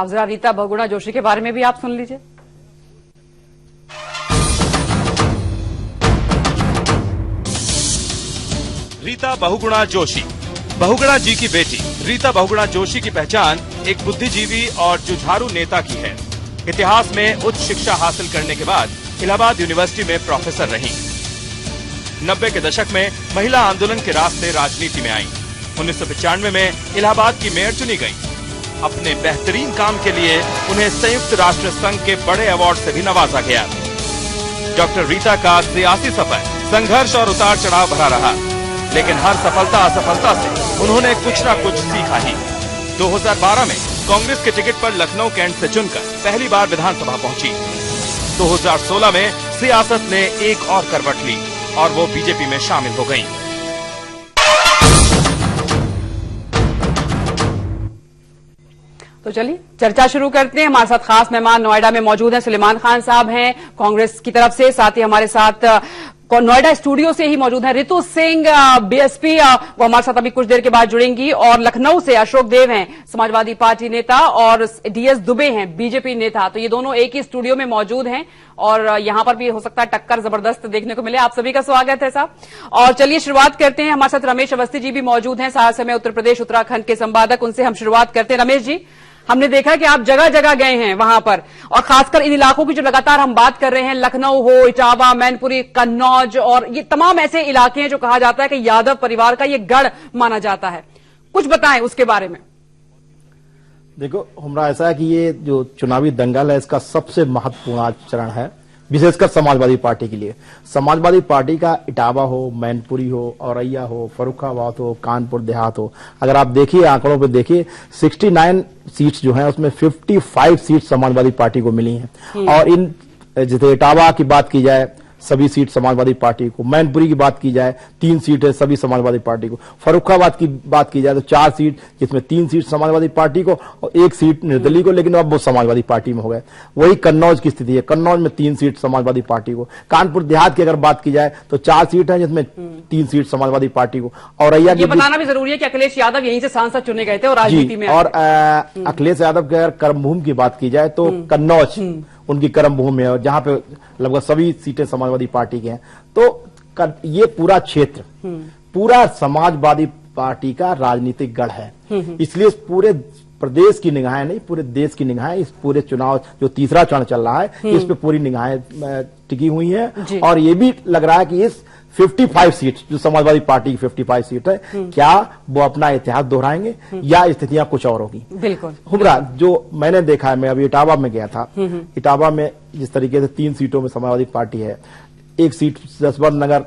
अब जरा रीता बहुगुणा जोशी के बारे में भी आप सुन लीजिए। रीता बहुगुणा जोशी, बहुगुणा जी की बेटी रीता बहुगुणा जोशी की पहचान एक बुद्धिजीवी और जुझारू नेता की है। इतिहास में उच्च शिक्षा हासिल करने के बाद इलाहाबाद यूनिवर्सिटी में प्रोफेसर रहीं। 90 के दशक में महिला आंदोलन के रास्ते राजनीति में आईं। 1995 में इलाहाबाद की मेयर चुनी गईं। अपने बेहतरीन काम के लिए उन्हें संयुक्त राष्ट्र संघ के बड़े अवार्ड से भी नवाजा गया। डॉक्टर रीता का सियासी सफर संघर्ष और उतार चढ़ाव भरा रहा, लेकिन हर सफलता असफलता से उन्होंने कुछ न कुछ सीखा ही। 2012 में कांग्रेस के टिकट पर लखनऊ कैंट से चुनकर पहली बार विधानसभा पहुंची। 2016 में सियासत ने एक और करवट ली और वो बीजेपी में शामिल हो गईं। तो चलिए चर्चा शुरू करते हैं। हमारे साथ खास मेहमान नोएडा में मौजूद हैं, सुलेमान खान साहब हैं कांग्रेस की तरफ से। साथ ही हमारे साथ नोएडा स्टूडियो से ही मौजूद है रितु सिंह बीएसपी, वो हमारे साथ अभी कुछ देर के बाद जुड़ेंगी। और लखनऊ से अशोक देव हैं समाजवादी पार्टी नेता, और डीएस दुबे हैं बीजेपी नेता। तो ये दोनों एक ही स्टूडियो में मौजूद हैं और यहां पर भी हो सकता है टक्कर जबरदस्त देखने को मिले। आप सभी का स्वागत है साहब। और चलिए शुरुआत करते हैं। हमारे साथ रमेश अवस्थी जी भी मौजूद हैं, साहस में उत्तर प्रदेश उत्तराखंड के संपादक। उनसे हम शुरुआत करते हैं। रमेश जी, हमने देखा कि आप जगह जगह गए हैं वहां पर, और खासकर इन इलाकों की जो लगातार हम बात कर रहे हैं, लखनऊ हो, इटावा, मैनपुरी, कन्नौज, और ये तमाम ऐसे इलाके हैं जो कहा जाता है कि यादव परिवार का ये गढ़ माना जाता है। कुछ बताएं उसके बारे में। देखो, हमारा ऐसा है कि ये जो चुनावी दंगल है इसका सबसे महत्वपूर्ण चरण है, विशेषकर समाजवादी पार्टी के लिए। समाजवादी पार्टी का इटावा हो, मैनपुरी हो, औरैया हो, फर्रुखाबाद हो, कानपुर देहात हो, अगर आप देखिए आंकड़ों पे देखिए 69 सीट्स जो हैं उसमें 55 सीट समाजवादी पार्टी को मिली हैं। और इन जैसे इटावा की बात की जाए सभी सीट समाजवादी पार्टी को, मैनपुरी की बात की जाए 3 सीट है सभी समाजवादी पार्टी को, फर्रुखाबाद की बात की जाए तो 4 सीट, जिसमें 3 सीट समाजवादी पार्टी को और 1 सीट निर्दलीय को, लेकिन अब वो समाजवादी पार्टी में हो गए। वही कन्नौज की स्थिति है, कन्नौज में 3 सीट समाजवादी पार्टी को। कानपुर देहात की अगर बात की जाए तो 4 सीट है जिसमें 3 सीट समाजवादी पार्टी को। और ये बताना भी जरूरी है कि अखिलेश यादव यहीं से सांसद चुने गए थे और राजनीति में। और अखिलेश यादव की अगर कर्मभूमि की बात की जाए तो कन्नौज उनकी कर्मभूमि है, और जहां पे लगभग सभी सीटें समाजवादी पार्टी की हैं। तो ये पूरा क्षेत्र पूरा समाजवादी पार्टी का राजनीतिक गढ़ है। इसलिए पूरे प्रदेश की निगाहें नहीं, पूरे देश की निगाहें इस पूरे चुनाव जो तीसरा चरण चल रहा है इस पे पूरी निगाहें टिकी हुई हैं। और ये भी लग रहा है कि इस 55 सीट जो समाजवादी पार्टी की 55 सीट है, क्या वो अपना इतिहास दोहराएंगे या स्थितियां कुछ और होगी। बिल्कुल हुबरा जो मैंने देखा है, मैं अभी इटावा में गया था, इटावा में जिस तरीके से 3 सीटों में समाजवादी पार्टी है, 1 सीट जसवंत नगर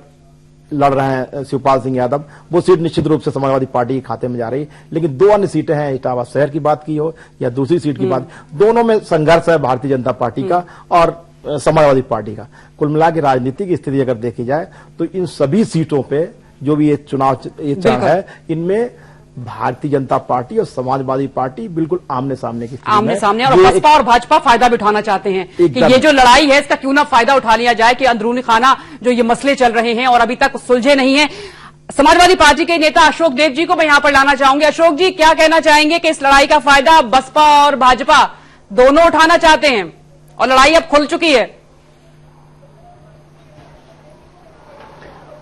लड़ रहे हैं शिवपाल सिंह यादव, वो सीट निश्चित रूप से समाजवादी पार्टी के खाते में जा रही है। लेकिन 2 अन्य सीटें हैं, इटावा शहर की बात की हो या दूसरी सीट की बात, दोनों में संघर्ष है भारतीय जनता पार्टी का और समाजवादी पार्टी का। कुल मिला के राजनीतिक स्थिति अगर देखी जाए तो इन सभी सीटों पे जो भी ये चुनाव ये चरण है, इनमें भारतीय जनता पार्टी और समाजवादी पार्टी बिल्कुल आमने सामने की आमने सामने। और बसपा और भाजपा फायदा भी उठाना चाहते हैं कि ये जो लड़ाई है इसका क्यों ना फायदा उठा लिया जाए, कि अंदरूनी खाना जो ये मसले चल रहे हैं और अभी तक सुलझे नहीं है। समाजवादी पार्टी के नेता अशोक देव जी को मैं यहां पर लाना चाहूंगी। अशोक जी, क्या कहना चाहेंगे कि इस लड़ाई का फायदा बसपा और भाजपा दोनों उठाना चाहते हैं और लड़ाई अब खुल चुकी है?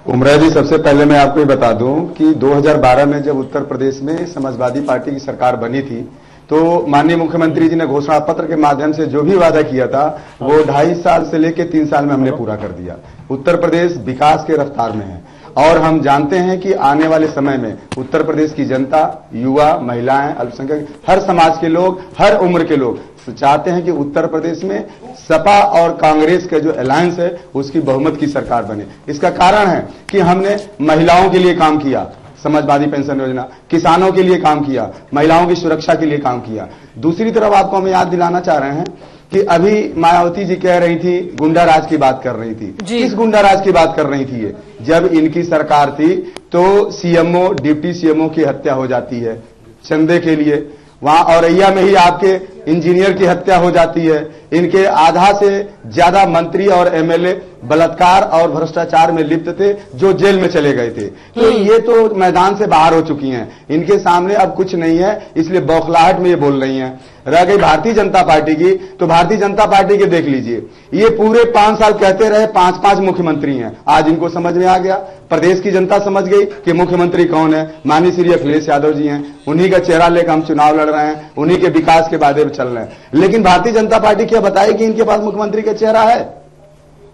उमरा जी, सबसे पहले मैं आपको ये बता दूं कि 2012 में जब उत्तर प्रदेश में समाजवादी पार्टी की सरकार बनी थी तो माननीय मुख्यमंत्री जी ने घोषणा पत्र के माध्यम से जो भी वादा किया था वो 2.5 साल से लेकर 3 साल में हमने पूरा कर दिया। उत्तर प्रदेश विकास के रफ्तार में है और हम जानते हैं कि आने वाले समय में उत्तर प्रदेश की जनता, युवा, महिलाएं, अल्पसंख्यक, हर समाज के लोग, हर उम्र के लोग चाहते हैं कि उत्तर प्रदेश में सपा और कांग्रेस का जो अलायंस है उसकी बहुमत की सरकार बने। इसका कारण है कि हमने महिलाओं के लिए काम किया, समाजवादी पेंशन योजना, किसानों के लिए काम किया, महिलाओं की सुरक्षा के लिए काम किया। दूसरी तरफ आपको हम याद दिलाना चाह रहे हैं कि अभी मायावती जी कह रही थी गुंडा राज की बात कर रही थी। किस गुंडा राज की बात कर रही थी ये? जब इनकी सरकार थी तो सीएमओ, डिप्टी सीएमओ की हत्या हो जाती है चंदे के लिए। वहां औरैया में ही आपके इंजीनियर की हत्या हो जाती है। इनके आधा से ज्यादा मंत्री और एमएलए बलात्कार और भ्रष्टाचार में लिप्त थे, जो जेल में चले गए थे। तो ये तो मैदान से बाहर हो चुकी हैं, इनके सामने अब कुछ नहीं है, इसलिए बौखलाहट में ये बोल रही हैं। रह गई भारतीय जनता पार्टी की, तो भारतीय जनता पार्टी के देख लीजिए, ये पूरे 5 साल कहते रहे 5-5 मुख्यमंत्री हैं। आज इनको समझ में आ गया, प्रदेश की जनता समझ गई कि मुख्यमंत्री कौन है। माननीय श्री अखिलेश यादव जी हैं, उन्हीं का चेहरा लेकर हम चुनाव लड़ रहे हैं, उन्हीं के विकास के वादे में चल रहे हैं। लेकिन भारतीय जनता पार्टी क्या बताए कि इनके पास मुख्यमंत्री का चेहरा है?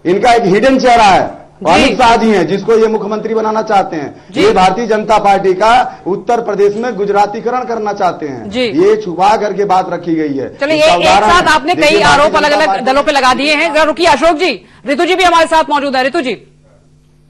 इनका एक हिडन चेहरा है, अमित शाह जी हैं, जिसको ये मुख्यमंत्री बनाना चाहते हैं। ये भारतीय जनता पार्टी का उत्तर प्रदेश में गुजरातीकरण करना चाहते हैं। ये छुपा करके बात रखी गई है। चलिए, एक साथ आपने कई आरोप अलग अलग दलों पे लगा दिए हैं। रुकिए अशोक जी, ऋतु जी भी हमारे साथ मौजूद है। ऋतु जी।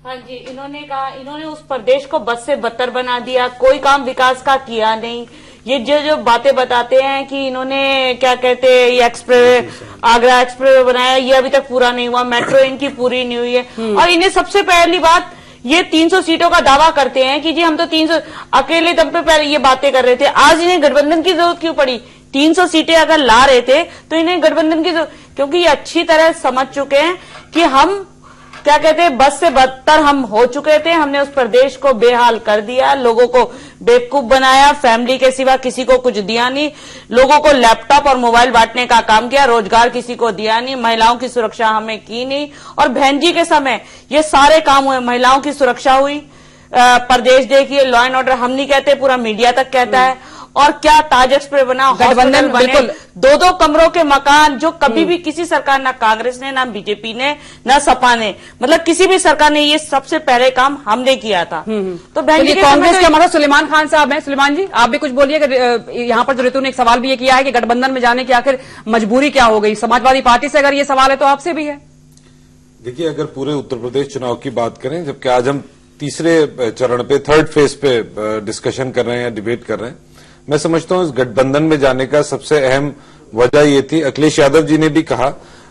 हाँ जी, इन्होंने कहा, इन्होंने उस प्रदेश को बद से बदतर बना दिया, कोई काम विकास का किया नहीं। ये जो बातें बताते हैं कि इन्होंने क्या कहते हैं, ये एक्सप्रेस, आगरा एक्सप्रेस बनाया, ये अभी तक पूरा नहीं हुआ, मेट्रो इनकी पूरी नहीं हुई है। और इन्हें सबसे पहली बात, ये 300 सीटों का दावा करते हैं कि जी हम तो 300 अकेले दम पे पहले ये बातें कर रहे थे। आज इन्हें गठबंधन की जरूरत क्यों पड़ी? 300 सीटें अगर ला रहे थे तो इन्हें गठबंधन की जरूरत, क्योंकि ये अच्छी तरह समझ चुके हैं कि हम क्या कहते हैं, बद से बदतर हम हो चुके थे। हमने उस प्रदेश को बेहाल कर दिया, लोगों को बेवकूफ बनाया, फैमिली के सिवा किसी को कुछ दिया नहीं, लोगों को लैपटॉप और मोबाइल बांटने का काम किया, रोजगार किसी को दिया नहीं, महिलाओं की सुरक्षा हमें की नहीं। और बहन जी के समय ये सारे काम हुए, महिलाओं की सुरक्षा हुई। प्रदेश देखिए, लॉ एंड ऑर्डर हम नहीं कहते, पूरा मीडिया तक कहता है। और क्या ताज एक्सप्रेस बना, गठबंधन बने, 2-2 कमरों के मकान, जो कभी भी किसी सरकार, ना कांग्रेस ने, ना बीजेपी ने, ना सपा ने, मतलब किसी भी सरकार ने, ये सबसे पहले काम हमने किया था। तो बहन जी कांग्रेस के हमारा सुलेमान खान साहब हैं। सुलेमान जी, आप भी कुछ बोलिए। यहाँ पर जो ऋतु ने एक सवाल भी ये किया है कि गठबंधन में जाने की आखिर मजबूरी क्या हो गई? समाजवादी पार्टी से अगर ये सवाल है तो आपसे भी है। देखिए, अगर पूरे उत्तर प्रदेश चुनाव की बात करें, जबकि आज हम तीसरे चरण पे, 3rd फेज पे डिस्कशन कर रहे हैं या डिबेट कर रहे हैं, मैं समझता हूं इस गठबंधन में जाने का सबसे अहम वजह ये थी, अखिलेश यादव जी ने भी कहा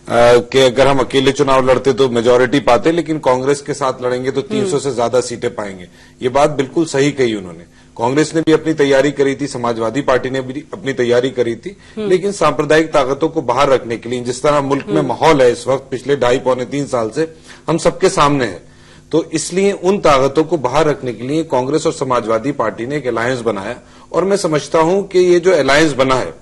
कि अगर हम अकेले चुनाव लड़ते तो मेजॉरिटी पाते, लेकिन कांग्रेस के साथ लड़ेंगे तो 300 से ज्यादा सीटें पाएंगे। ये बात बिल्कुल सही कही उन्होंने। कांग्रेस ने भी अपनी तैयारी करी थी, समाजवादी पार्टी ने भी अपनी तैयारी करी थी, लेकिन सांप्रदायिक ताकतों को बाहर रखने के लिए, जिस तरह मुल्क में माहौल है इस वक्त, पिछले 2.5-3 साल से हम सबके सामने है, तो इसलिए उन ताकतों को बाहर रखने के लिए कांग्रेस और समाजवादी पार्टी ने एक अलायंस बनाया। और मैं समझता हूं कि ये जो अलायंस बना है,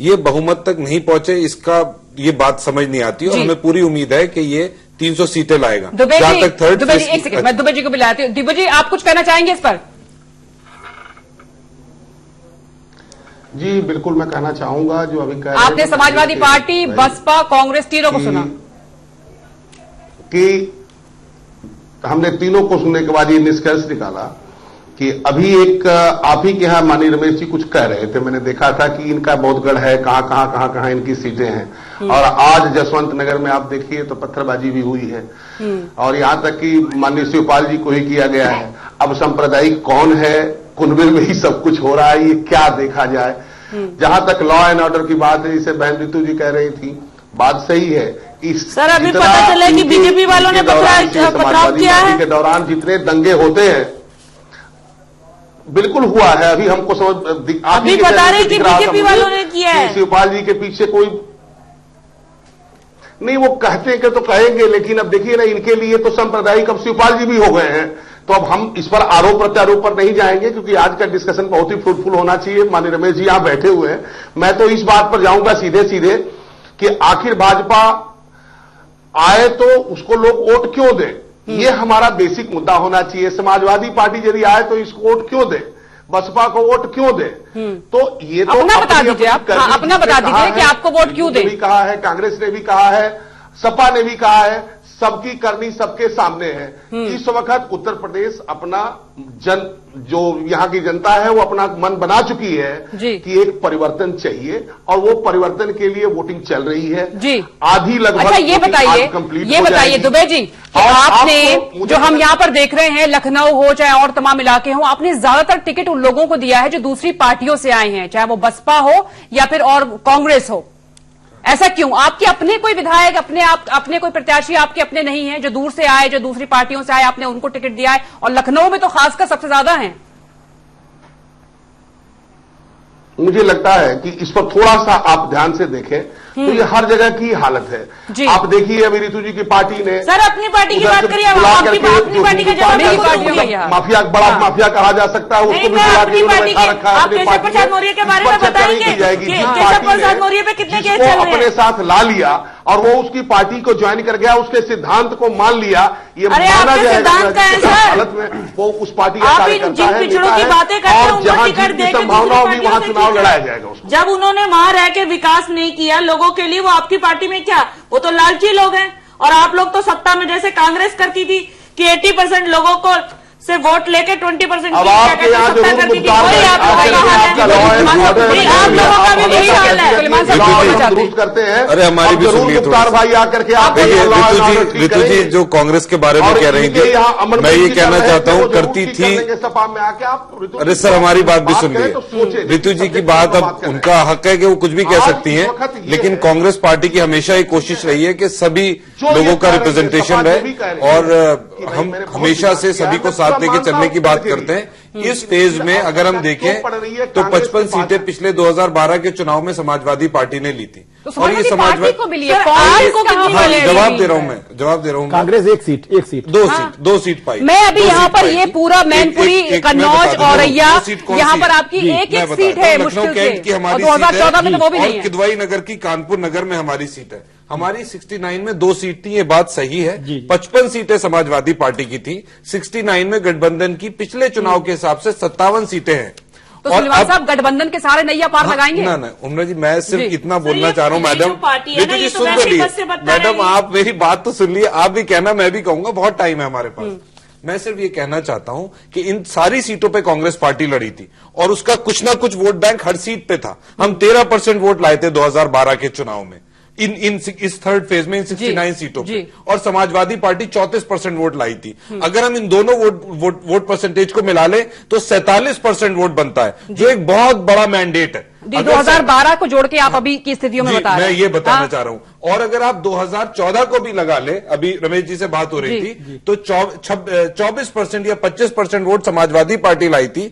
ये बहुमत तक नहीं पहुंचे, इसका ये बात समझ नहीं आती, और हमें पूरी उम्मीद है कि ये 300 सीटें लाएगा। जहां तक 3rd फेज, एक सेकंड, मैं दुबे जी को भी लाती हूँ। दुबे जी, आप कुछ कहना चाहेंगे इस पर? जी बिल्कुल, मैं कहना चाहूंगा, जो अभी कह आपने समाजवादी पार्टी, बसपा, कांग्रेस तीनों को सुना कि हमने तीनों को सुनने के बाद ये निष्कर्ष निकाला कि अभी एक आप ही के यहाँ माननीय रमेश जी कुछ कह रहे थे, मैंने देखा था कि इनका बहुत गढ़ है, कहां इनकी सीटें हैं। और आज जसवंत नगर में आप देखिए तो पत्थरबाजी भी हुई है, और यहां तक कि माननीय शिवपाल जी को ही किया गया है। अब सांप्रदायिक कौन है, कुनबिल में ही सब कुछ हो रहा है, ये क्या देखा जाए। जहां तक लॉ एंड ऑर्डर की बात है, जिसे बहन ऋतु जी कह रही थी, बात सही है। सर, अभी पता चला कि बीजेपी वालों ने पथराव किया है के दौरान जितने दंगे होते हैं, बिल्कुल हुआ है। अभी हमको समझ, अभी बता रहे कि बीजेपी वालों ने किया है। शिवपाल जी के पीछे कोई नहीं, वो कहते हैं कि तो कहेंगे, लेकिन अब देखिए ना, इनके लिए तो सांप्रदायिक अब शिवपाल जी भी हो गए हैं। तो अब हम इस पर आरोप प्रत्यारोप पर नहीं जाएंगे, क्योंकि आज का डिस्कशन बहुत ही फ्रूटफुल होना चाहिए। माननीय रमेश जी यहां बैठे हुए हैं, मैं तो इस बात पर जाऊंगा सीधे सीधे कि आखिर भाजपा आए तो उसको लोग वोट क्यों दें, ये हमारा बेसिक मुद्दा होना चाहिए। समाजवादी पार्टी यदि आए तो इसको वोट क्यों दे, बसपा को वोट क्यों दे? तो ये तो अपना बता दीजिए आप, अपना बता दीजिए कि आपको वोट क्यों दे। भी कहा है, कांग्रेस ने भी कहा है, सपा ने भी कहा है, सबकी करनी सबके सामने है। इस वक्त उत्तर प्रदेश अपना जो यहाँ की जनता है वो अपना मन बना चुकी है कि एक परिवर्तन चाहिए, और वो परिवर्तन के लिए वोटिंग चल रही है जी। आधी लगभग। अच्छा, ये बताइए दुबे जी, आपने जो हम यहाँ पर देख रहे हैं, लखनऊ हो चाहे और तमाम इलाके हो, आपने ज्यादातर टिकट उन लोगों को दिया है जो दूसरी पार्टियों से आए हैं, चाहे वो बसपा हो या फिर और कांग्रेस हो। ऐसा क्यों? आपके अपने कोई विधायक, अपने कोई प्रत्याशी आपके अपने नहीं है जो दूर से आए, जो दूसरी पार्टियों से आए, आपने उनको टिकट दिया है? और लखनऊ में तो खासकर सबसे ज्यादा है। मुझे लगता है कि इस पर थोड़ा सा आप ध्यान से देखें तो ये हर जगह की हालत है। आप देखिए अभी रितु जी की पार्टी ने सर अपनी पार्टी की बात करिए, अपनी पार्टी का जवाब माफिया, बड़ा माफिया कहा जा सकता है, उसको भी बुला के बैठा रखा है। आप केशव प्रसाद मौर्य के बारे में बताएंगे, केशव प्रसाद मौर्य पे कितने केस चल रहे हैं? अपने साथ ला लिया और वो उसकी पार्टी को ज्वाइन कर गया, उसके सिद्धांत को मान लिया, ये माना जाएगा हालत में वो उस पार्टी का कार्यकर्ता है, नेता है, और जहां जीत की संभावना होगी वहां चुनाव लड़ाया जाएगा। जब उन्होंने वहां रह के विकास नहीं किया लोगों के लिए, वो आपकी पार्टी में क्या, वो तो लालची लोग हैं। और आप लोग तो सत्ता में जैसे कांग्रेस करती थी कि 80% लोगों को से वोट लेके 20% अब आपके यहाँ जरूर दुरुस्त करते हैं। अरे हमारी भी सुनिए मुख्तार भाई आकर के आप ऋतु जी जो कांग्रेस के बारे में कह रही थी, मैं ये कहना चाहता हूँ करती थी। सपा में आके आप अरे सर हमारी बात भी सुनिए। ऋतु जी की बात, अब उनका हक है कि वो कुछ भी कह सकती हैं, लेकिन कांग्रेस पार्टी की हमेशा ये कोशिश रही है कि सभी लोगों का रिप्रेजेंटेशन रहे और हम हमेशा से सभी को साथ लेके चलने की बात करते हैं। इस फेज में अगर हम देखें तो 55 सीटें पिछले 2012 के चुनाव में समाजवादी पार्टी ने ली थी। तो और ये समाजवादी को मिली है, जवाब दे रहा हूं मैं। कांग्रेस एक सीट दो सीट पाई। मैं अभी यहाँ पर ये पूरा मैनपुरी, कन्नौज, औरैया, यहाँ पर आपकी एक सीट है मुश्किल से, और 2014 में तो वो भी नहीं है। किदवाई नगर की कानपुर नगर में हमारी सीट है। हमारी 69 में 2 सीट थी, ये बात सही है। 55 सीटें समाजवादी पार्टी की थी, 69 में गठबंधन की पिछले चुनाव के हिसाब से 57 सीटें हैं। तो सुलेमान साहब गठबंधन के सारे नैया पार लगाएंगे? ना उमरा जी, मैं सिर्फ इतना बोलना चाह रहा हूं मैडम। ऋतु जी सुन तो लिए मैडम, आप मेरी बात तो सुन लिए, आप भी कहना मैं भी कहूंगा, बहुत टाइम है हमारे पास। मैं सिर्फ ये कहना चाहता हूं कि इन सारी सीटों पे कांग्रेस पार्टी लड़ी थी और उसका कुछ ना कुछ वोट बैंक हर सीट पे था। हम 13% वोट लाए थे 2012 के चुनाव में इस थर्ड फेज में इन 69 सीटों पे, और समाजवादी पार्टी 34% वोट लाई थी। अगर हम इन दोनों वोट परसेंटेज को मिला लें तो 47% वोट बनता है, जो एक बहुत बड़ा मैंडेट है। 2012 को जोड़ के आप अभी की स्थितियों में बता रहे हैं। मैं ये बताना चाह रहा हूं। और अगर आप 2014 को भी लगा ले, अभी रमेश जी से बात हो रही थी, तो 24% या 25% वोट समाजवादी पार्टी लाई थी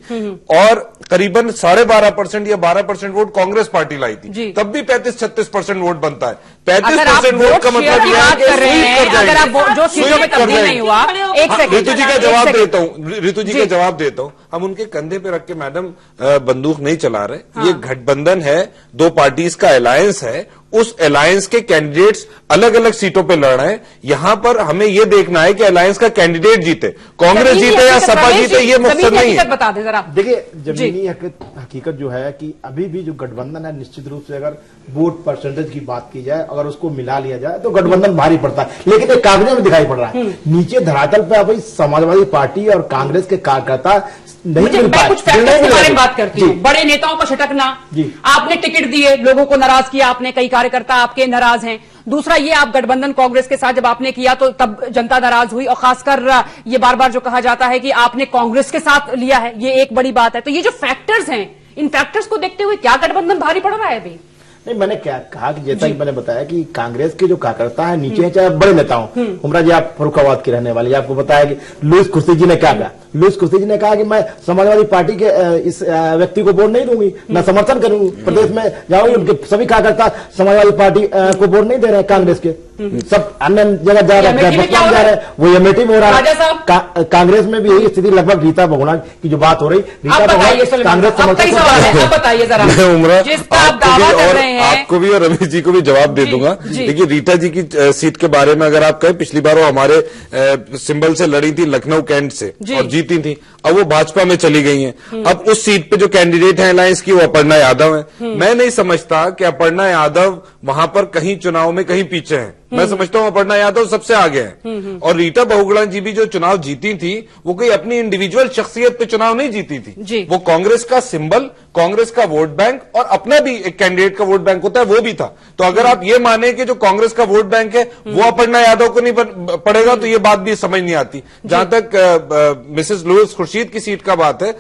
और करीबन 12.5% या 12% वोट कांग्रेस पार्टी लाई थी। तब भी 35-36% वोट बनता है। 35% वोट का मतलब यह है कि अगर आप जो सीटों में तब्दील नहीं हुआ, एक सेकंड ऋतु जी का जवाब देता हूं, ऋतु जी का जवाब देता हूं। हम उनके कंधे पे रख के मैडम बंदूक नहीं चला रहे। ये गठबंधन है, 2 पार्टीज का अलायंस है, उस अलायंस के कैंडिडेट्स अलग अलग सीटों पे लड़ रहे हैं। यहां पर हमें यह देखना है कि अलायंस का कैंडिडेट जीते, कांग्रेस जीते या सपा जीते, ये मकसद नहीं है। बता दें जरा। देखिए जमीनी हकीकत जो है कि अभी भी जो गठबंधन है, निश्चित रूप से अगर वोट परसेंटेज की बात की जाए, अगर उसको मिला लिया जाए तो गठबंधन भारी पड़ता है, लेकिन एक कागजों में दिखाई पड़ रहा है। नीचे धरातल पे अभी समाजवादी पार्टी और कांग्रेस के कार्यकर्ता नहीं मिल पाए। कुछ फैक्टर्स के बारे में बात करती हूँ। बड़े नेताओं पर छिटकना, आपने टिकट दिए, लोगों को नाराज किया आपने, कई कार्यकर्ता आपके नाराज हैं। दूसरा ये आप गठबंधन कांग्रेस के साथ जब आपने किया तो तब जनता नाराज हुई, और खासकर ये बार बार जो कहा जाता है कि आपने कांग्रेस के साथ लिया है, ये एक बड़ी बात है। तो ये जो फैक्टर्स हैं, इन फैक्टर्स को देखते हुए क्या गठबंधन भारी पड़ रहा है अभी? नहीं, मैंने क्या कहा कि जैसा कि मैंने बताया कि कांग्रेस के जो कार्यकर्ता है नीचे है, चाहे बड़े नेता हो। उमरा जी आप फर्रुखाबाद की रहने वाली, आपको बताया कि लुईस कुर्सी जी ने क्या कहा। लुईस कुर्सी जी ने कहा कि मैं समाजवादी पार्टी के इस व्यक्ति को वोट नहीं दूंगी, न समर्थन करूंगी। प्रदेश में जाऊंगी, उनके सभी कार्यकर्ता समाजवादी पार्टी को वोट नहीं दे रहे हैं, कांग्रेस के सब अन्य जगह जा रहे हैं, वो अमेठी में हो रहा है। कांग्रेस में भी यही स्थिति लगभग रीता बहुगुणा की जो बात हो रही, रीता बहुगुणा कांग्रेस आपको भी और रमेश जी को भी जवाब दे दूंगा। देखिए रीटा जी की सीट के बारे में अगर आप कहें, पिछली बार वो हमारे सिंबल से लड़ी थी, लखनऊ कैंट से, और जीती थी। अब वो भाजपा में चली गई हैं। अब उस सीट पे जो कैंडिडेट है अलायंस की, वो अपर्णा यादव है। मैं नहीं समझता कि अपर्णा यादव वहां पर कहीं चुनाव में कहीं पीछे हैं। मैं समझता हूं अपर्णा यादव सबसे आगे हैं। और रीटा बहुगुणा जी भी जो चुनाव जीती थी, वो कोई अपनी इंडिविजुअल शख्सियत पे चुनाव नहीं जीती थी। वो कांग्रेस का सिंबल, कांग्रेस का वोट बैंक और अपना भी एक कैंडिडेट का वोट बैंक होता है, वो भी था। तो अगर आप ये माने कि जो कांग्रेस का वोट बैंक है वो अपर्णा यादव को नहीं पड़ेगा, तो ये बात भी समझ नहीं आती। जहां तक मिसेस लुईस खुर्शीद की सीट का बात है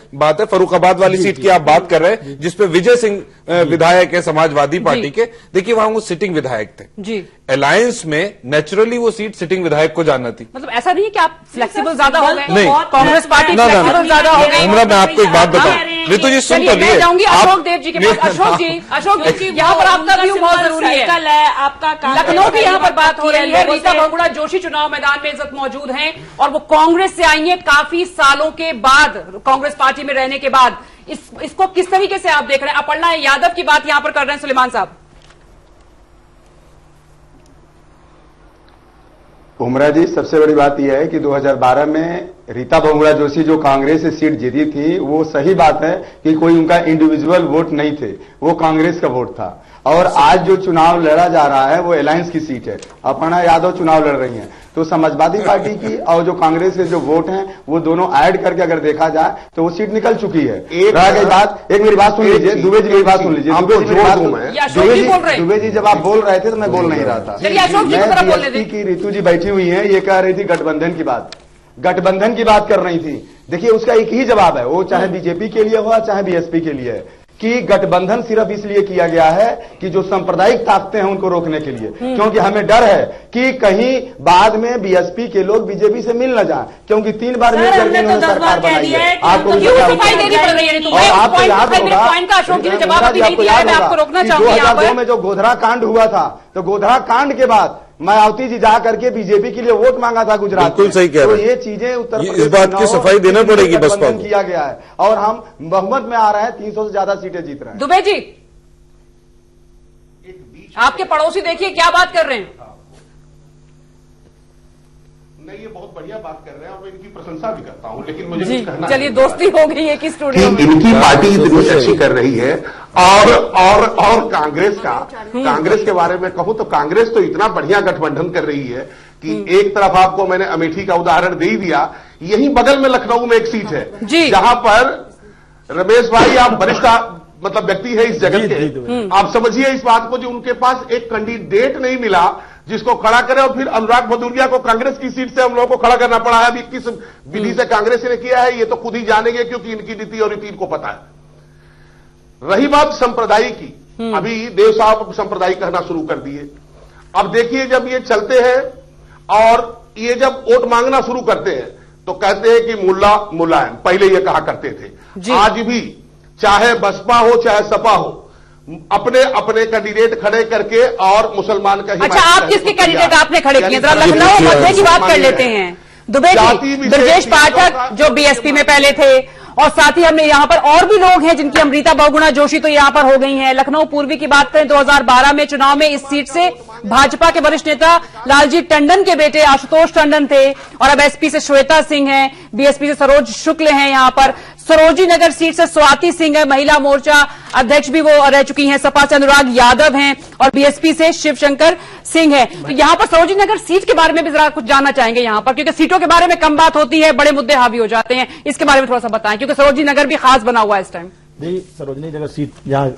फर्रुखाबाद वाली सीट की आप बात कर रहे हैं, जिसपे विजय सिंह विधायक है समाजवादी पार्टी के। देखिए वहां वो सिटिंग विधायक थे। अलायंस में नेचुरली वो सीट सिटिंग विधायक को जाना थी। मतलब ऐसा नहीं है कि आप फ्लेक्सिबल ज्यादा हो गए? नहीं, कांग्रेस पार्टी फ्लेक्सिबल ज्यादा हो गई। उमरा मैं आपको एक बात बताऊं, ऋतु जी सुन तो लिए, चाहूंगी अशोक देव जी के पास। अशोक जी यहाँ पर आपका व्यू बहुत जरूरी है। आपका लखनऊ की यहाँ पर बात हो रही है, रीता बहुगुणा जोशी चुनाव मैदान में इस वक्त मौजूद हैं और वो कांग्रेस से आई हैं काफी सालों के बाद, कांग्रेस पार्टी में रहने के बाद। इसको किस तरीके से आप देख रहे हैं? अपर्णा यादव की बात यहाँ पर कर रहे हैं सुलेमान साहब। उमरा जी, सबसे बड़ी बात यह है कि 2012 में रीता बहुगुणा जोशी जो कांग्रेस से सीट जीती थी, वो सही बात है कि कोई उनका इंडिविजुअल वोट नहीं थे, वो कांग्रेस का वोट था। और आज जो चुनाव लड़ा जा रहा है वो अलायंस की सीट है, अपर्णा यादव चुनाव लड़ रही हैं। तो समाजवादी पार्टी की और जो कांग्रेस के जो वोट हैं वो दोनों ऐड करके अगर देखा जाए तो वो सीट निकल चुकी है। रह गई बात, एक मेरी बात सुन लीजिए, दुबे जी मेरी बात सुन लीजिए। दुबे जी जब आप बोल रहे थे तो मैं बोल नहीं रहा था। बीएसपी की रितु जी बैठी हुई है, ये कह रही थी गठबंधन की बात, गठबंधन की बात कर रही थी। देखिए उसका एक ही जवाब है, वो चाहे बीजेपी के लिए हो चाहे बीएसपी के लिए, कि गठबंधन सिर्फ इसलिए किया गया है कि जो सांप्रदायिक ताकतें हैं उनको रोकने के लिए, क्योंकि हमें डर है कि कहीं बाद में बीएसपी के लोग बीजेपी से मिल न जाए, क्योंकि 3 बार मिल करके उन्होंने सरकार बनाई है। आपको आपको याद होगा, आपको याद होगा कि 2002 में जो गोधरा कांड हुआ था, तो गोधरा कांड के बाद मायावती जी जा करके बीजेपी के लिए वोट मांगा था गुजरात। बिल्कुल सही कह रहे हैं। तो ये चीजें उत्तर प्रदेश इस बात की सफाई देना पड़ेगी बसपा को। किया गया है और हम बहुमत में आ रहे हैं, 300 से ज्यादा सीटें जीत रहे हैं। दुबे जी, आपके पड़ोसी देखिए क्या बात कर रहे हैं। नहीं, ये बहुत बढ़िया बात कर रहे हैं और मैं इनकी प्रशंसा भी करता हूं, लेकिन मुझे कुछ कहना है। चलिए, दोस्ती हो गई है कि स्टूडियो में इनकी पार्टी इतनी अच्छी कर रही है और कांग्रेस के बारे में कहूं तो कांग्रेस तो इतना बढ़िया गठबंधन कर रही है कि एक तरफ आपको मैंने अमेठी का उदाहरण दे ही दिया, यही बगल में लखनऊ में एक सीट है जहां पर रमेश भाई, आप वरिष्ठ मतलब व्यक्ति है इस जगत के, आप समझिए इस बात को, जो उनके पास एक कैंडिडेट नहीं मिला जिसको खड़ा करे, और फिर अनुराग भदौरिया को कांग्रेस की सीट से हम लोगों को खड़ा करना पड़ा है। अभी किस विधि से कांग्रेस ने किया है ये तो खुद ही जानेंगे, क्योंकि इनकी नीति और रीति को पता है। रही बात संप्रदाय की, अभी देव साहब संप्रदाय कहना शुरू कर दिए। अब देखिए, जब ये चलते हैं और ये जब वोट मांगना शुरू करते हैं तो कहते हैं कि मुल्ला मुलायम, पहले ये कहा करते थे। आज भी चाहे बसपा हो चाहे सपा हो, अपने अपने कैंडिडेट खड़े करके और मुसलमान का अच्छा, आप किसके कैंडिडेट आपने खड़े किए? जरा लखनऊ मध्य की बात कर लेते हैं। दुबे जी, ब्रजेश पाठक जो बीएसपी में पहले थे, और साथ ही हमने यहाँ पर और भी लोग हैं जिनकी हम, रीता बहुगुणा जोशी तो यहाँ पर हो गई हैं। लखनऊ पूर्वी की बात करें, 2012 में चुनाव में इस सीट से भाजपा के वरिष्ठ नेता लालजी टंडन के बेटे आशुतोष टंडन थे, और अब एसपी से श्वेता सिंह हैं, बीएसपी से सरोज शुक्ल हैं, यहाँ पर सरोजी नगर सीट से स्वाति सिंह है, महिला मोर्चा अध्यक्ष भी वो रह चुकी हैं, सपा से अनुराग यादव हैं, और बीएसपी से शिवशंकर सिंह है। तो यहाँ पर सरोजी नगर सीट के बारे में भी जरा कुछ जानना चाहेंगे यहाँ पर, क्योंकि सीटों के बारे में कम बात होती है, बड़े मुद्दे हावी हो जाते हैं, इसके बारे में थोड़ा सा बताएं, क्योंकि सरोजी नगर भी खास बना हुआ है इस टाइम। जी, सरोजनी नगर सीट जहाँ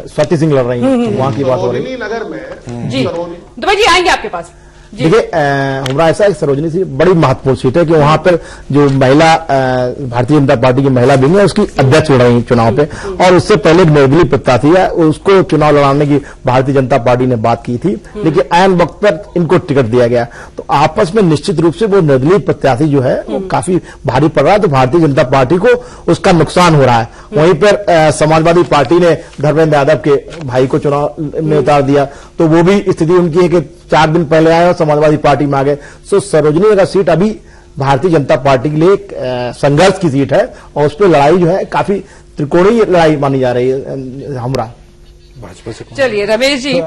स्वाति सिंह लड़ रही है, वहां की बात हो रही है। नगर में जी, दुबे जी आएंगे आपके पास। देखिए, हमारा ऐसा है, सरोजनी सीट बड़ी महत्वपूर्ण सीट है कि वहां पर जो महिला भारतीय जनता पार्टी की महिला विंग है उसकी अध्यक्ष लड़ रही चुनाव पे, और उससे पहले एक निर्दलीय प्रत्याशी है, उसको चुनाव लड़ाने की भारतीय जनता पार्टी ने बात की थी, लेकिन ऐन वक्त पर इनको टिकट दिया गया। तो आपस में निश्चित रूप से वो निर्दलीय प्रत्याशी जो है वो काफी भारी पड़ रहा है, तो भारतीय जनता पार्टी को उसका नुकसान हो रहा है। वहीं पर समाजवादी पार्टी ने धर्मेंद्र यादव के भाई को चुनाव में उतार दिया, तो वो भी स्थिति उनकी है कि 4 दिन पहले आए और समाजवादी पार्टी में आ गए। सो सरोजनी नगर सीट अभी भारतीय जनता पार्टी के लिए एक संघर्ष की सीट है, और उस पर लड़ाई जो है काफी त्रिकोणीय लड़ाई मानी जा रही है हमरा भाजपा से। चलिए रमेश जी,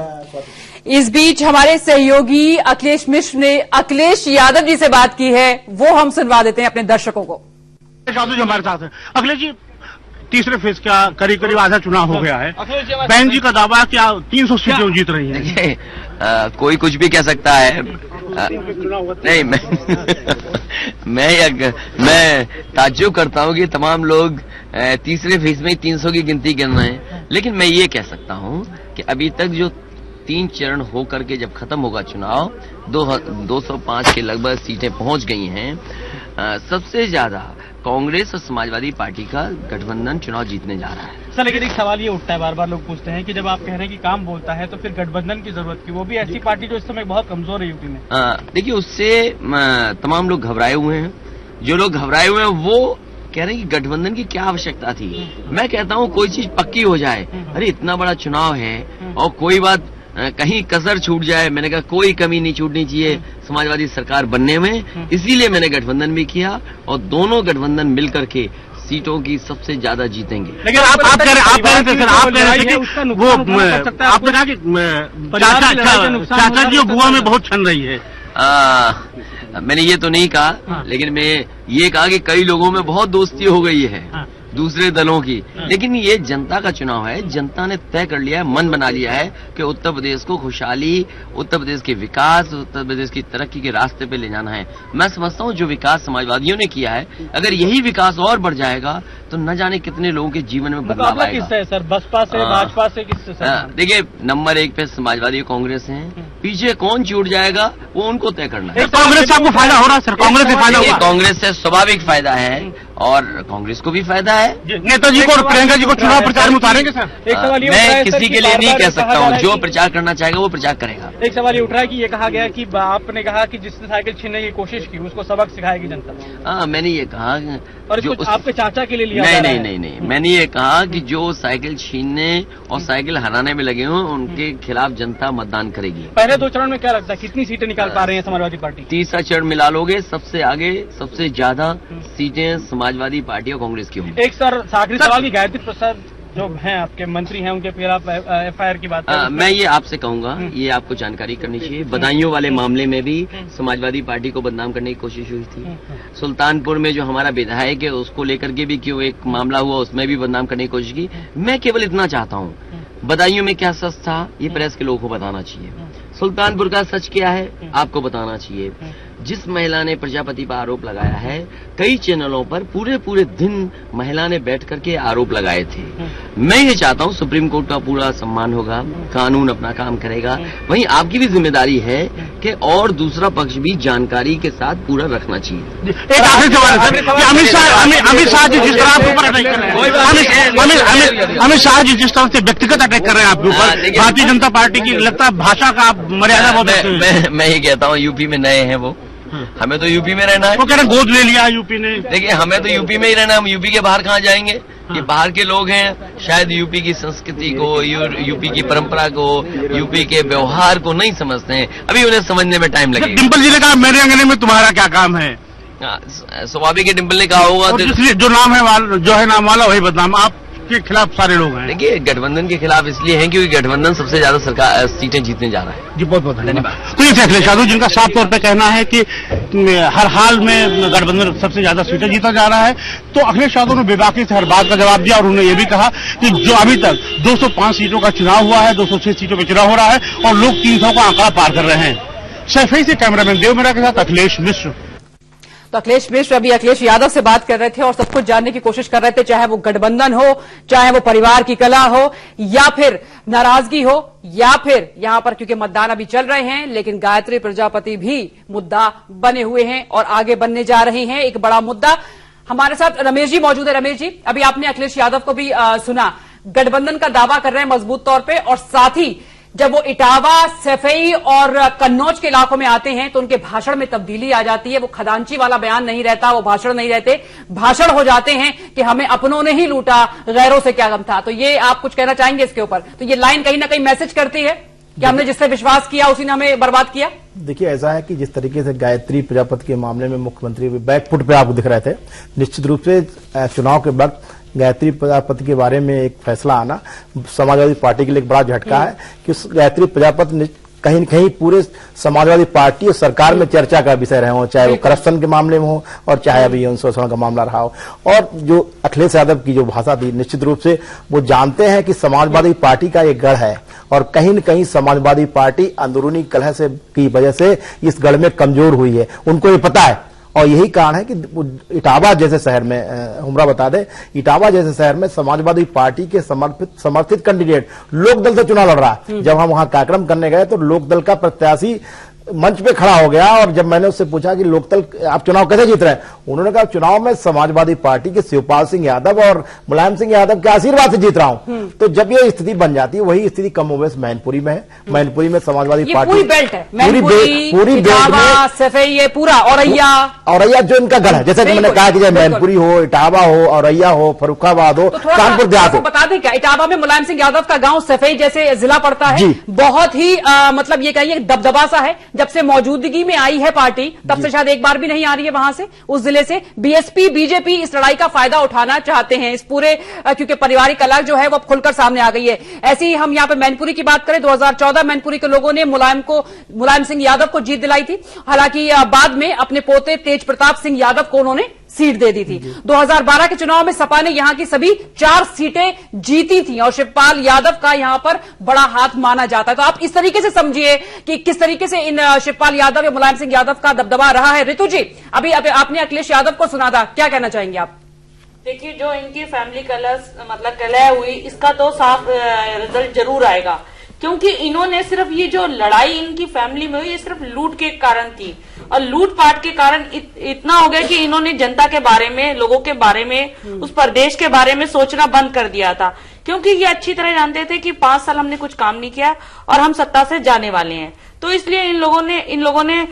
इस बीच हमारे सहयोगी अखिलेश मिश्र ने अखिलेश यादव जी से बात की है, वो हम सुनवा देते हैं अपने दर्शकों को। यादव जी हमारे साथ है। अखिलेश जी, तीसरे फेज का करीब आधा चुनाव हो गया है, बहन जी का दावा है क्या 300 सीटें जीत रही हैं? कोई कुछ भी कह सकता है। नहीं, मैं ताज्जुब करता हूँ कि तमाम लोग तीसरे फेज में 300 की गिनती कर रहे हैं, लेकिन मैं ये कह सकता हूँ कि अभी तक जो 3 चरण होकर के जब खत्म होगा चुनाव, 205 के लगभग सीटें पहुंच गई हैं। सबसे ज्यादा कांग्रेस और समाजवादी पार्टी का गठबंधन चुनाव जीतने जा रहा है। सर, लेकिन एक सवाल ये उठता है, बार बार लोग पूछते हैं कि जब आप कह रहे हैं कि काम बोलता है तो फिर गठबंधन की जरूरत की, वो भी ऐसी पार्टी जो इस समय बहुत कमजोर है यूपी में। देखिए, उससे तमाम लोग घबराए हुए हैं। जो लोग घबराए हुए हैं वो कह रहे हैं कि गठबंधन की क्या आवश्यकता थी। मैं कहता हूं कोई चीज पक्की हो जाए, अरे इतना बड़ा चुनाव है और कोई बात कहीं कसर छूट जाए, मैंने कहा कोई कमी नहीं छूटनी चाहिए समाजवादी सरकार बनने में, इसीलिए मैंने गठबंधन भी किया और दोनों गठबंधन मिलकर के सीटों की सबसे ज्यादा जीतेंगे। लेकिन आप कह रहे थे कि वो आपने कहा कि चाचा जी बुआ में बहुत छन रही है। मैंने ये तो नहीं कहा, लेकिन मैं ये कहा कि कई लोगों में बहुत दोस्ती हो गई है दूसरे दलों की, लेकिन ये जनता का चुनाव है। जनता ने तय कर लिया है, मन बना लिया है कि उत्तर प्रदेश को खुशहाली, उत्तर प्रदेश के विकास, उत्तर प्रदेश की तरक्की के रास्ते पे ले जाना है। मैं समझता हूँ जो विकास समाजवादियों ने किया है, अगर यही विकास और बढ़ जाएगा तो न जाने कितने लोगों के जीवन में बदलाव आएगा। किससे है सर, बसपा से, भाजपा से, किससे? देखिए, नंबर 1 पे समाजवादी कांग्रेस है, पीछे कौन छूट जाएगा वो उनको तय करना है। कांग्रेस से आपको फायदा हो रहा है सर? कांग्रेस से फायदा हुआ? कांग्रेस से स्वाभाविक फायदा है और कांग्रेस को भी फायदा है। नेताजी को और प्रियंका जी को चुनाव प्रचार में उतारेंगे सर? एक सवाल ये मैं किसी के लिए नहीं कह सकता हूँ, जो प्रचार करना चाहेगा वो प्रचार करेगा। एक सवाल ये उठ रहा है कि ये कहा गया कि आपने कहा कि जिसने साइकिल छीनने की कोशिश की उसको सबक सिखाएगी जनता। हाँ, मैंने ये कहा और जो आपके चाचा के लिए लिया नहीं, मैंने ये कहा कि जो साइकिल छीनने और साइकिल हराने में लगे हों उनके खिलाफ जनता मतदान करेगी। पहले 2 चरण में क्या लगता है कितनी सीटें निकाल पा रहे हैं समाजवादी पार्टी? तीसरा चरण मिला लोगे, सबसे आगे सबसे ज्यादा सीटें समाजवादी पार्टी और कांग्रेस की होंगी। एक सर आखिरी सवाल की गायत्री प्रसाद जो हैं आपके मंत्री हैं उनके खिलाफ FIR की बात मैं ये आपसे कहूंगा, ये आपको जानकारी करनी चाहिए। बदायूं वाले मामले में भी समाजवादी पार्टी को बदनाम करने की कोशिश हुई थी। सुल्तानपुर में जो हमारा विधायक है उसको लेकर के भी क्यों एक मामला हुआ, उसमें भी बदनाम करने की कोशिश की। मैं केवल इतना चाहता हूँ, बदायूं में क्या सच था ये प्रेस के लोगों को बताना चाहिए। सुल्तानपुर का सच क्या है आपको बताना चाहिए। जिस महिला ने प्रजापति पर आरोप लगाया है, कई चैनलों पर पूरे दिन महिला ने बैठ करके आरोप लगाए थे। मैं ये चाहता हूँ सुप्रीम कोर्ट का पूरा सम्मान होगा, कानून अपना काम करेगा, वहीं आपकी भी जिम्मेदारी है कि और दूसरा पक्ष भी जानकारी के साथ पूरा रखना चाहिए। एक आखिरी सवाल है सर, अमित शाह जी जिस तरह आपके ऊपर अटैक कर रहे हैं, अमित शाह जी जिस तरह से व्यक्तिगत अटैक कर रहे हैं आपके ऊपर, भारतीय जनता पार्टी की लगता है भाषा का आप मर्यादा बहुत। मैं ये कहता हूँ यूपी में नए हैं वो, हमें तो यूपी में रहना है। वो कह रहे गोद ले लिया यूपी ने। देखिए, हमें तो यूपी में ही रहना है, हम यूपी के बाहर कहाँ जाएंगे? ये बाहर के लोग हैं, शायद यूपी की संस्कृति को, यूपी की परंपरा को, यूपी के व्यवहार को नहीं समझते हैं, अभी उन्हें समझने में टाइम लगेगा। डिम्पल जी ने कहा मेरे अंगने में तुम्हारा क्या काम है? स्वाभाविक है, डिम्पल ने कहा होगा जो नाम है जो है नाम वाला वही बदनाम। आप के खिलाफ सारे लोग हैं। देखिए, गठबंधन के खिलाफ इसलिए हैं क्योंकि गठबंधन सबसे ज्यादा सरकार सीटें जीतने जा रहा है। जी बहुत बहुत धन्यवाद। तो ये अखिलेश यादव जिनका साफ तौर पे कहना है कि हर हाल में गठबंधन सबसे ज्यादा सीटें जीता जा रहा है, तो अखिलेश यादव ने बेबाकी से हर बात का जवाब दिया और उन्होंने ये भी कहा कि जो अभी तक 205 सीटों का चुनाव हुआ है, 206 सीटों पर चुनाव हो रहा है और लोग 300 का आंकड़ा पार कर रहे हैं। सैफई से कैमरामैन देवमेरा के साथ अखिलेश मिश्र। तो अखिलेश मिश्र अभी अखिलेश यादव से बात कर रहे थे और सब कुछ जानने की कोशिश कर रहे थे, चाहे वो गठबंधन हो, चाहे वो परिवार की कला हो, या फिर नाराजगी हो, या फिर यहां पर क्योंकि मतदान अभी चल रहे हैं लेकिन गायत्री प्रजापति भी मुद्दा बने हुए हैं और आगे बनने जा रही हैं, एक बड़ा मुद्दा। हमारे साथ रमेश जी मौजूद है। रमेश जी, अभी आपने अखिलेश यादव को भी सुना, गठबंधन का दावा कर रहे हैं मजबूत तौर पर, और साथ ही जब वो इटावा, सैफई और कन्नौज के इलाकों में आते हैं तो उनके भाषण में तब्दीली आ जाती है। वो खदानची वाला बयान नहीं रहता, वो भाषण नहीं रहते, भाषण हो जाते हैं कि हमें अपनों ने ही लूटा, गैरों से क्या गम था। तो ये आप कुछ कहना चाहेंगे इसके ऊपर? तो ये लाइन कहीं ना कहीं मैसेज करती है कि हमने जिससे विश्वास किया उसी ने हमें बर्बाद किया। देखिए, ऐसा है कि जिस तरीके से गायत्री प्रजापति के मामले में मुख्यमंत्री बैकफुट पे आपको दिख रहे थे, निश्चित रूप से चुनाव के वक्त गायत्री प्रजापति के बारे में एक फैसला आना समाजवादी पार्टी के लिए एक बड़ा झटका है कि गायत्री प्रजापति कहीं न कहीं पूरे समाजवादी पार्टी और सरकार में चर्चा का विषय रहे हो, चाहे वो करप्शन के मामले में हो और चाहे अभी यौन शोषण का मामला रहा हो। और जो अखिलेश यादव की जो भाषा थी, निश्चित रूप से वो जानते हैं कि समाजवादी पार्टी का एक गढ़ है और कहीं न कहीं समाजवादी पार्टी अंदरूनी कलह से की वजह से इस गढ़ में कमजोर हुई है, उनको ये पता है। और यही कारण है कि इटावा जैसे शहर में, हुमरा बता दे, इटावा जैसे शहर में समाजवादी पार्टी के समर्थित कैंडिडेट लोकदल से चुनाव लड़ रहा है। जब हम वहां कार्यक्रम करने गए तो लोकदल का प्रत्याशी मंच पे खड़ा हो गया और जब मैंने उससे पूछा कि लोकदल आप चुनाव कैसे जीत रहे हैं, उन्होंने कहा चुनाव में समाजवादी पार्टी के शिवपाल सिंह यादव और मुलायम सिंह यादव के आशीर्वाद से जीत रहा हूं। तो जब ये स्थिति बन जाती है, वही स्थिति कमोबेश मैनपुरी में है। मैनपुरी में समाजवादी पार्टी पूरी बेल्ट है, पूरी बेल्ट में सफेई, ये पूरा औरैया जो इनका गढ़ है, जैसे कि मैंने कहा कि चाहे मैनपुरी हो, इटावा हो, औरैया हो, फर्रुखाबाद हो, कानपुर देहात हो। बता दें क्या, इटावा में मुलायम सिंह यादव का गांव सफेई जैसे जिला पड़ता है, बहुत ही मतलब ये कहिए दबदबा सा है। जब से मौजूदगी में आई है पार्टी, तब से शायद एक बार भी नहीं आ रही है वहां से, उस जिले से। बीएसपी बीजेपी इस लड़ाई का फायदा उठाना चाहते हैं, इस पूरे क्योंकि पारिवारिक अलग जो है वो खुलकर सामने आ गई है। ऐसे ही हम यहां पे मैनपुरी की बात करें, 2014 मैनपुरी के लोगों ने मुलायम सिंह यादव को जीत दिलाई थी। हालांकि बाद में अपने पोते तेज प्रताप सिंह यादव को उन्होंने सीट दे दी थी। 2012 के चुनाव में सपा ने यहां की सभी 4 सीटें जीती थी और शिवपाल यादव का यहां पर बड़ा हाथ माना जाता है। तो आप इस तरीके से समझिए कि किस तरीके से इन शिवपाल यादव या मुलायम सिंह यादव का दबदबा रहा है। ऋतु जी, अभी आपने अखिलेश यादव को सुना था, क्या कहना चाहेंगे आप? देखिए, जो इनकी फैमिली कलह हुई, इसका तो साफ रिजल्ट जरूर आएगा, क्योंकि इन्होंने सिर्फ ये जो लड़ाई इनकी फैमिली में हुई, ये सिर्फ लूट के कारण थी और लूटपाट के कारण इतना हो गया कि इन्होंने जनता के बारे में, लोगों के बारे में, उस प्रदेश के बारे में सोचना बंद कर दिया था। क्योंकि ये अच्छी तरह जानते थे कि 5 साल हमने कुछ काम नहीं किया और हम सत्ता से जाने वाले हैं। तो इसलिए इन लोगों ने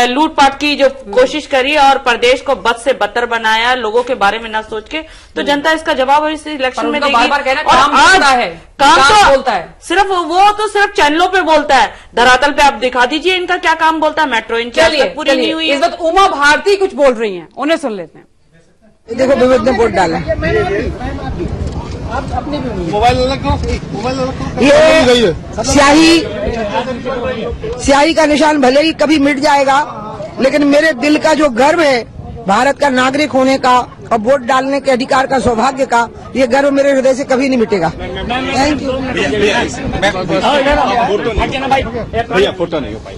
लूटपाट की जो कोशिश करी और प्रदेश को बद से बदतर बनाया, लोगों के बारे में ना सोच के। तो जनता इसका जवाब इस इलेक्शन में देगी। बार कहना, और काम तो बोलता है, सिर्फ वो तो सिर्फ चैनलों पे बोलता है, धरातल पे आप दिखा दीजिए इनका क्या काम बोलता है। मेट्रो इनकी पूरी नहीं हुई। इस वक्त उमा भारती कुछ बोल रही हैं, उन्हें सुन लेते हैं। देखो, विवेक ने वोट डाला, ये स्याही का निशान भले ही कभी मिट जाएगा, लेकिन मेरे दिल का जो गर्व है भारत का नागरिक होने का और वोट डालने के अधिकार का, सौभाग्य का, ये गर्व मेरे हृदय से कभी नहीं मिटेगा। Thank you. भैया फोटो नहीं हो पाई,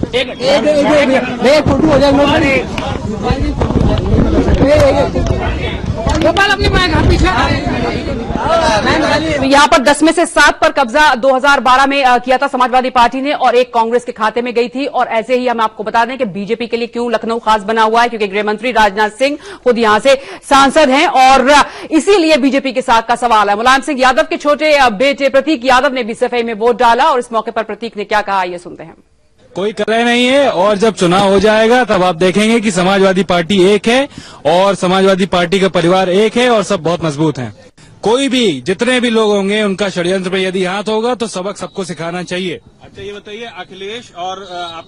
भैया फोटो हो जाए। यहाँ पर 10 में से 7 पर कब्जा 2012 में किया था समाजवादी पार्टी ने और एक कांग्रेस के खाते में गई थी। और ऐसे ही हम आपको बता दें कि बीजेपी के लिए क्यों लखनऊ खास बना हुआ है, क्योंकि गृह मंत्री राजनाथ सिंह खुद यहां से सांसद हैं और इसीलिए बीजेपी के साथ का सवाल है। मुलायम सिंह यादव के छोटे बेटे प्रतीक यादव ने भी सफाई में वोट डाला और इस मौके पर प्रतीक ने क्या कहा, ये सुनते हैं। कोई कलह नहीं है और जब चुनाव हो जाएगा तब आप देखेंगे कि समाजवादी पार्टी एक है और समाजवादी पार्टी का परिवार एक है और सब बहुत मजबूत हैं। कोई भी, जितने भी लोग होंगे, उनका षड्यंत्र पे यदि हाथ होगा तो सबक सबको सिखाना चाहिए। अच्छा, ये बताइए, अखिलेश और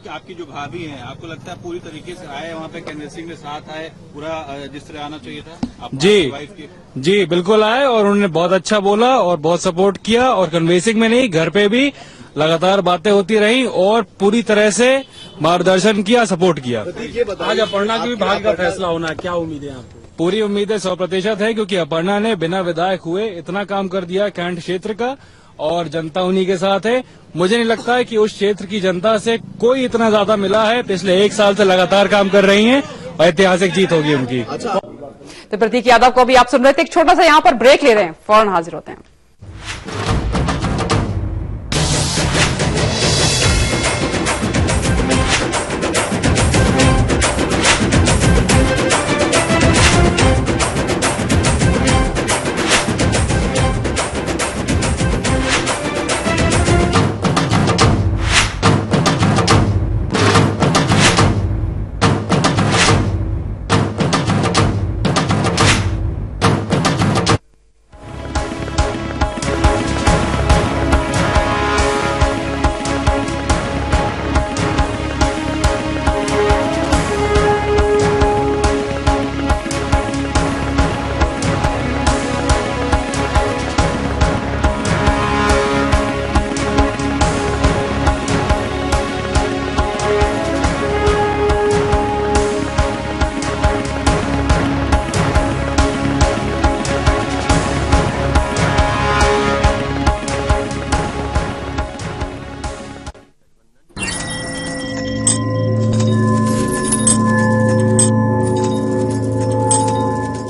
आपकी जो भाभी हैं, आपको लगता है पूरी तरीके से आए वहाँ पे, कैनवेसिंग में साथ आए पूरा जिस तरह आना चाहिए था? जी बिल्कुल आए और उन्होंने बहुत अच्छा बोला और बहुत सपोर्ट किया और कैनवेसिंग में नहीं, घर पे भी लगातार बातें होती रही और पूरी तरह से मार्गदर्शन किया, सपोर्ट किया। आज अपर्णा के भी भाग्य का फैसला होना है, क्या उम्मीद है आपको? पूरी उम्मीदें 100% है, क्योंकि अपर्णा ने बिना विधायक हुए इतना काम कर दिया कैंट क्षेत्र का और जनता उन्हीं के साथ है। मुझे नहीं लगता है कि उस क्षेत्र की जनता से कोई इतना ज्यादा मिला है। पिछले 1 साल से लगातार काम कर रही हैं और ऐतिहासिक जीत होगी उनकी। तो प्रतीक यादव को भी आप सुन रहे थे। एक छोटा सा यहाँ पर ब्रेक ले रहे हैं, फौरन हाजिर होते हैं।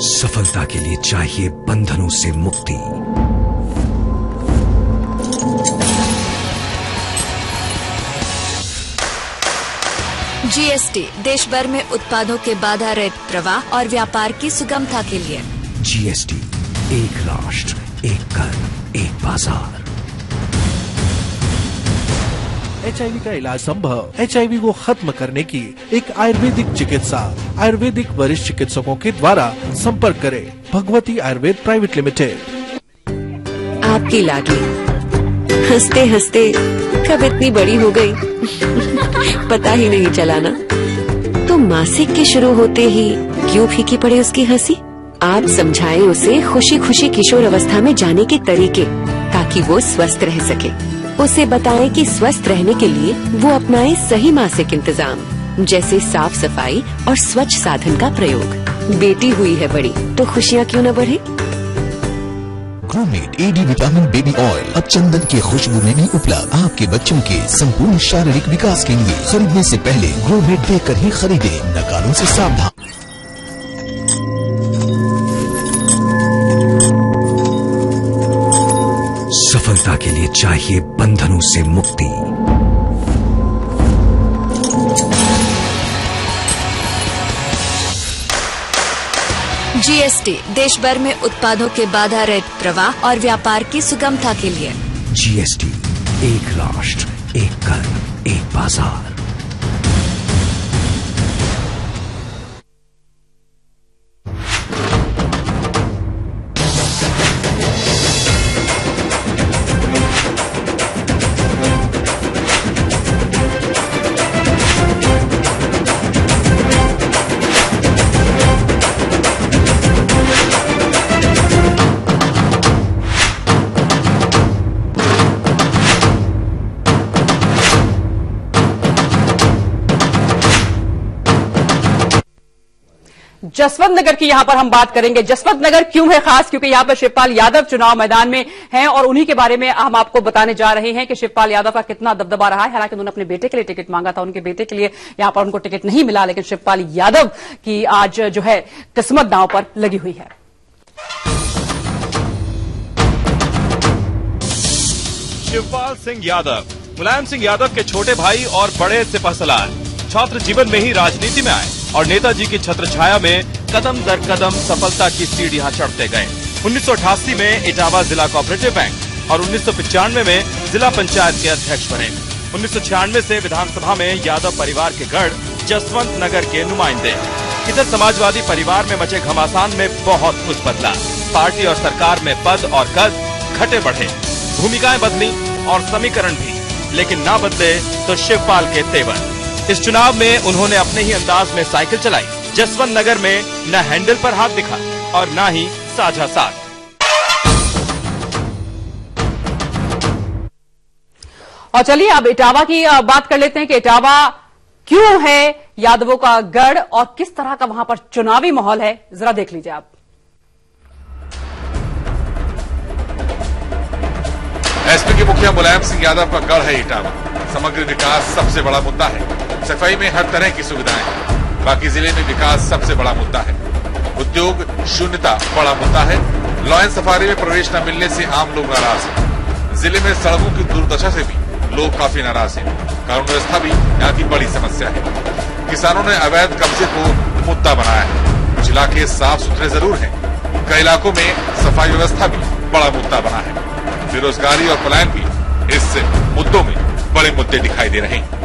सफलता के लिए चाहिए बंधनों से मुक्ति, जीएसटी देश भर में उत्पादों के बाधा रहित प्रवाह और व्यापार की सुगमता के लिए। जीएसटी, एक राष्ट्र, एक कर, एक बाजार। HIV का इलाज संभव। HIV को खत्म करने की एक आयुर्वेदिक चिकित्सा। आयुर्वेदिक वरिष्ठ चिकित्सकों के द्वारा संपर्क करें। Bhagwati Ayurveda private limited. आपकी लाडली हंसते हंसते कब इतनी बड़ी हो गई पता ही नहीं चला ना। तो मासिक के शुरू होते ही क्यों फीकी पड़े उसकी हंसी। आप समझाएं उसे खुशी खुशी किशोर अवस्था में जाने के तरीके, ताकि वो स्वस्थ रह सके। उसे बताएं कि स्वस्थ रहने के लिए वो अपनाए सही मासिक इंतजाम, जैसे साफ सफाई और स्वच्छ साधन का प्रयोग। बेटी हुई है बड़ी तो खुशियाँ क्यों न बढ़े। Grommet AD vitamin baby oil अब चंदन की खुशबू में भी उपलब्ध। आपके बच्चों के संपूर्ण शारीरिक विकास के लिए खरीदने से पहले ग्रोमेट देखकर ही खरीदे, नकारों से सावधान। सफलता के लिए चाहिए बंधनों से मुक्ति। जीएसटी देश भर में उत्पादों के बाधा रहित प्रवाह और व्यापार की सुगमता के लिए। जीएसटी, एक राष्ट्र, एक कर, एक बाजार। जसवंत नगर की यहां पर हम बात करेंगे। जसवंत नगर क्यों है खास? क्योंकि यहां पर शिवपाल यादव चुनाव मैदान में हैं और उन्हीं के बारे में हम आपको बताने जा रहे हैं कि शिवपाल यादव का कितना दबदबा रहा है। हालांकि उन्होंने अपने बेटे के लिए टिकट मांगा था, उनके बेटे के लिए यहां पर उनको टिकट नहीं मिला, लेकिन शिवपाल यादव की आज जो है किस्मत दांव पर लगी हुई है। शिवपाल सिंह यादव मुलायम सिंह यादव के छोटे भाई और बड़े सिपहसालार। छात्र जीवन में ही राजनीति में आए और नेताजी की छत्रछाया में कदम दर कदम सफलता की सीढ़ियां चढ़ते गए। 1988 में इटावा जिला कोऑपरेटिव बैंक और 1995 में जिला पंचायत के अध्यक्ष बने। 1996 से विधानसभा में यादव परिवार के गढ़ जसवंत नगर के नुमाइंदे। इधर समाजवादी परिवार में मचे घमासान में बहुत कुछ बदला। पार्टी और सरकार में पद और कद घटे बढ़े, भूमिकाएं बदली और समीकरण भी, लेकिन ना बदले तो शिवपाल के तेवर। इस चुनाव में उन्होंने अपने ही अंदाज में साइकिल चलाई। जसवंत नगर में न हैंडल पर हाथ दिखा और न ही साझा साथ। और चलिए अब इटावा की बात कर लेते हैं कि इटावा क्यों है यादवों का गढ़ और किस तरह का वहां पर चुनावी माहौल है, जरा देख लीजिए आप। एसपी के मुखिया मुलायम सिंह यादव का गढ़ है इटावा। समग्र विकास सबसे बड़ा मुद्दा है। सफाई में हर तरह की सुविधाएं हैं। बाकी जिले में विकास सबसे बड़ा मुद्दा है। उद्योग शून्यता बड़ा मुद्दा है। लॉ एंड सफारी में प्रवेश न मिलने से आम लोग नाराज हैं। जिले में सड़कों की दुर्दशा से भी लोग काफी नाराज हैं। कानून व्यवस्था भी यहाँ की बड़ी समस्या है। किसानों ने अवैध कब्जे को मुद्दा बनाया है। कुछ इलाके साफ सुथरे जरूर हैं, कई इलाकों में सफाई व्यवस्था भी बड़ा मुद्दा बना है। बेरोजगारी और पलायन भी इस मुद्दों में बड़े मुद्दे दिखाई दे रहे हैं।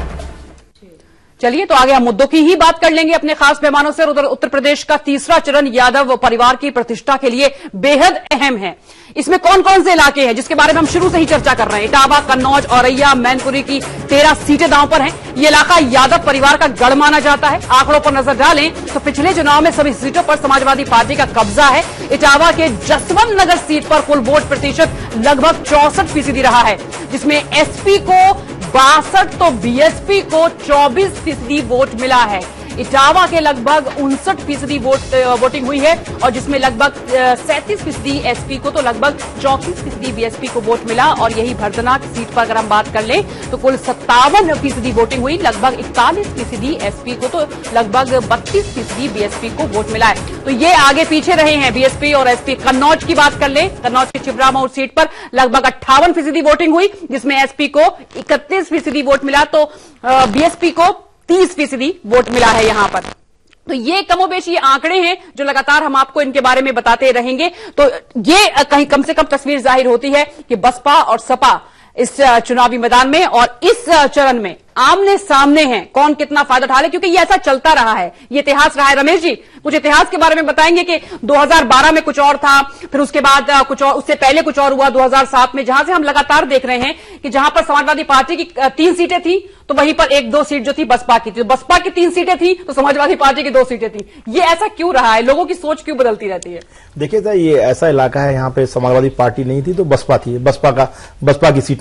चलिए तो आगे हम मुद्दों की ही बात कर लेंगे अपने खास मेहमानों से। उधर उत्तर प्रदेश का तीसरा चरण यादव परिवार की प्रतिष्ठा के लिए बेहद अहम है। इसमें कौन कौन से इलाके हैं जिसके बारे में हम शुरू से ही चर्चा कर रहे हैं। इटावा, कन्नौज, औरैया, मैनपुरी की 13 सीटें दांव पर हैं। ये इलाका यादव परिवार का गढ़ माना जाता है। आंकड़ों पर नजर डालें तो पिछले चुनाव में सभी सीटों पर समाजवादी पार्टी का कब्जा है। इटावा के जसवंत नगर सीट पर कुल वोट प्रतिशत लगभग 64% रहा है, जिसमें एसपी को 62 तो बीएसपी को 24% वोट मिला है। इटावा के लगभग 59% वोटिंग हुई है और जिसमें लगभग 37% एसपी को तो लगभग 34% बीएसपी को वोट मिला। और यही भरदनाक सीट पर अगर हम बात कर लें तो कुल 57% वोटिंग हुई, लगभग 41% एसपी को तो लगभग 32% बीएसपी को वोट मिला है। तो ये आगे पीछे रहे हैं बीएसपी और एसपी। कन्नौज की बात कर लें, कन्नौज की चिबरा मोड़ सीट पर लगभग 58% वोटिंग हुई, जिसमें एसपी को 31% वोट मिला तो बीएसपी को 30% वोट मिला है यहां पर। तो ये कमोबेश ये आंकड़े हैं जो लगातार हम आपको इनके बारे में बताते रहेंगे। तो ये कहीं कम से कम तस्वीर जाहिर होती है कि बसपा और सपा इस चुनावी मैदान में और इस चरण में आमने सामने हैं, कौन कितना फायदा उठा ले, क्योंकि ये ऐसा चलता रहा है, ये इतिहास रहा है। रमेश जी कुछ इतिहास के बारे में बताएंगे कि 2012 में कुछ और था, फिर उसके बाद कुछ और, उससे पहले कुछ और हुआ 2007 में, जहां से हम लगातार देख रहे हैं कि जहां पर समाजवादी पार्टी की 3 सीटें थी तो वहीं पर 1-2 सीट जो थी बसपा की थी, बसपा की 3 सीटें थी तो समाजवादी पार्टी की 2 सीटें थी। ये ऐसा क्यों रहा है, लोगों की सोच क्यों बदलती रहती है? देखिए सर, ये ऐसा इलाका है यहाँ पे समाजवादी पार्टी नहीं थी तो बसपा थी, बसपा की सीटें